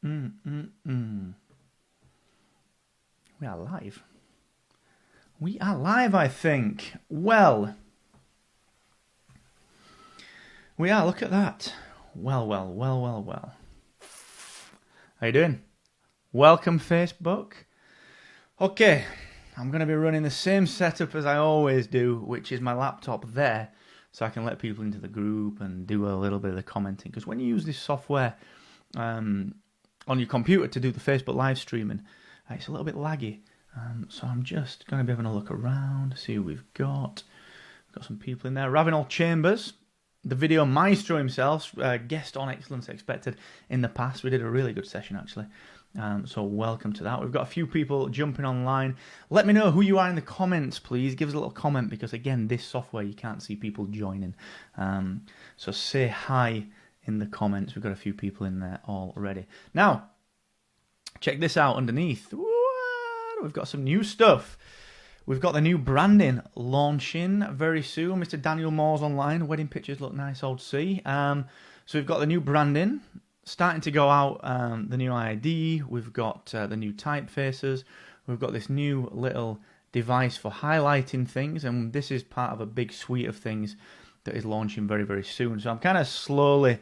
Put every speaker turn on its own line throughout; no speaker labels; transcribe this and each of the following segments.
Mm, mm, mm. We are live. We are live, I think. Well, we are. Look at that. Well. How you doing? Welcome, Facebook. Okay, I'm going to be running the same setup as I always do, which is my laptop there, so I can let people into the group and do a little bit of the commenting. Because when you use this software on your computer to do the Facebook live streaming, it's a little bit laggy. So I'm just going to be having a look around, see who we've got. We've got some people in there. Ravenel Chambers, the video maestro himself, guest on Excellence Expected in the past. We did a really good session, actually. So welcome to that. We've got a few people jumping online. Let me know who you are in the comments, please. Give us a little comment, because, again, this software, you can't see people joining. So say hi in the comments. We've got a few people in there already. Now, check this out underneath. We've got some new stuff. We've got the new branding launching very soon. Mr. Daniel Moore's online. Wedding pictures look nice, old see. So we've got the new branding starting to go out. The new ID. We've got the new typefaces. We've got this new little device for highlighting things, and this is part of a big suite of things that is launching very, very soon. So I'm kind of slowly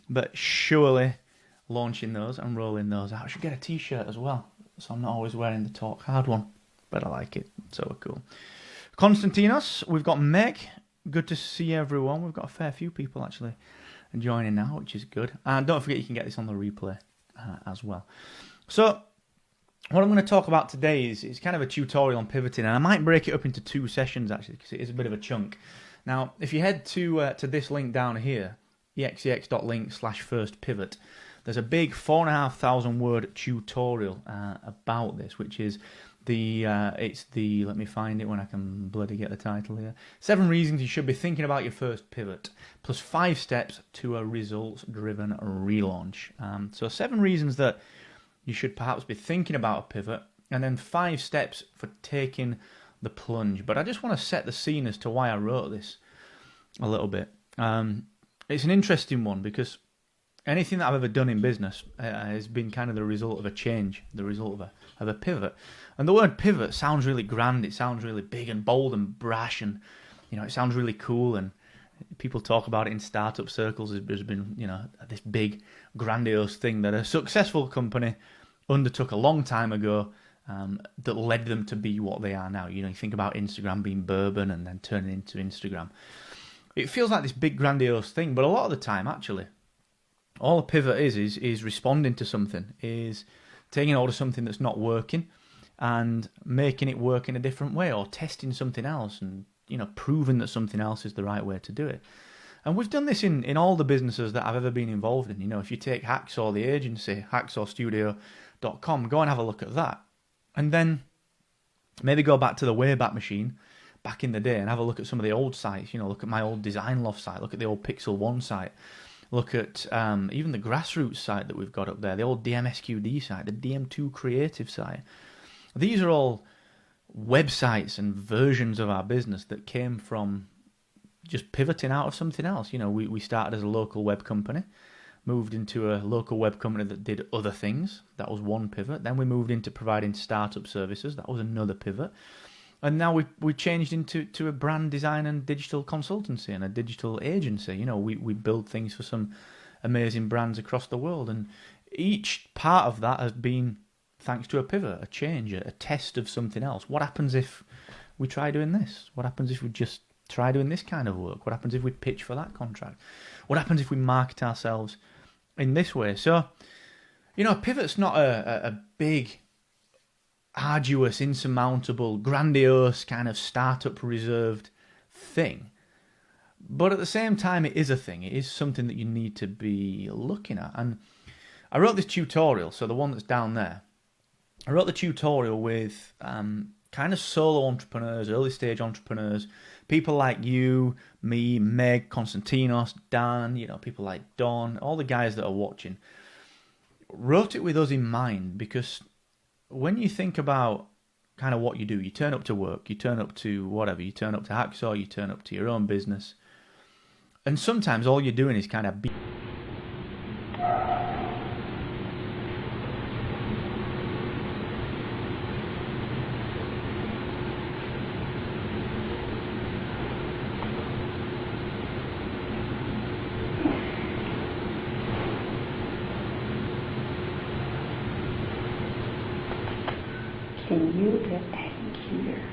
but surely launching those and rolling those out. I should get a t-shirt as well, so I'm not always wearing the Talk Hard one, but I like it. So cool. Konstantinos, we've got Meg. Good to see everyone. We've got a fair few people actually joining now, which is good. And don't forget, you can get this on the replay as well. So what I'm going to talk about today is kind of a tutorial on pivoting, and I might break it up into two sessions actually, because it is a bit of a chunk. Now, if you head to this link down here, exex.link/firstpivot, there's a big 4,500 word tutorial about this, which is let me find it when I can bloody get the title here. 7 reasons you should be thinking about your first pivot, plus 5 steps to a results-driven relaunch. So 7 reasons that you should perhaps be thinking about a pivot, and then 5 steps for taking the plunge. But I just want to set the scene as to why I wrote this a little bit. It's an interesting one, because anything that I've ever done in business has been kind of the result of a change, the result of a pivot. And the word pivot sounds really grand. It sounds really big and bold and brash, and it sounds really cool. And people talk about it in startup circles. There's been this big grandiose thing that a successful company undertook a long time ago that led them to be what they are now. You think about Instagram being bourbon and then turning into Instagram. It feels like this big grandiose thing, but a lot of the time, actually, all a pivot is responding to something, is taking hold of something that's not working and making it work in a different way, or testing something else and proving that something else is the right way to do it. And we've done this in all the businesses that I've ever been involved in. If you take Hacksaw, the agency, hacksawstudio.com, go and have a look at that. And then maybe go back to the Wayback Machine back in the day and have a look at some of the old sites. Look at my old Design Loft site, look at the old Pixel One site. Look at even the Grassroots site that we've got up there, the old DMSQD site, the DM2 Creative site. These are all websites and versions of our business that came from just pivoting out of something else. We started as a local web company, moved into a local web company that did other things. That was one pivot. Then we moved into providing startup services. That was another pivot. And now we changed into a brand design and digital consultancy and a digital agency. We build things for some amazing brands across the world. And each part of that has been thanks to a pivot, a change, a test of something else. What happens if we try doing this? What happens if we just try doing this kind of work? What happens if we pitch for that contract? What happens if we market ourselves in this way? So, a pivot's not a big, arduous, insurmountable, grandiose kind of startup reserved thing. But at the same time, it is a thing. It is something that you need to be looking at. And I wrote this tutorial, so the one that's down there, I wrote the tutorial with kind of solo entrepreneurs, early stage entrepreneurs, people like you, me, Meg, Konstantinos, Dan, people like Don, all the guys that are watching. Wrote it with us in mind, because when you think about kind of what you do, you turn up to work, you turn up to whatever, you turn up to Hacksaw, you turn up to your own business, and sometimes all you're doing is kind of
Can you get that here?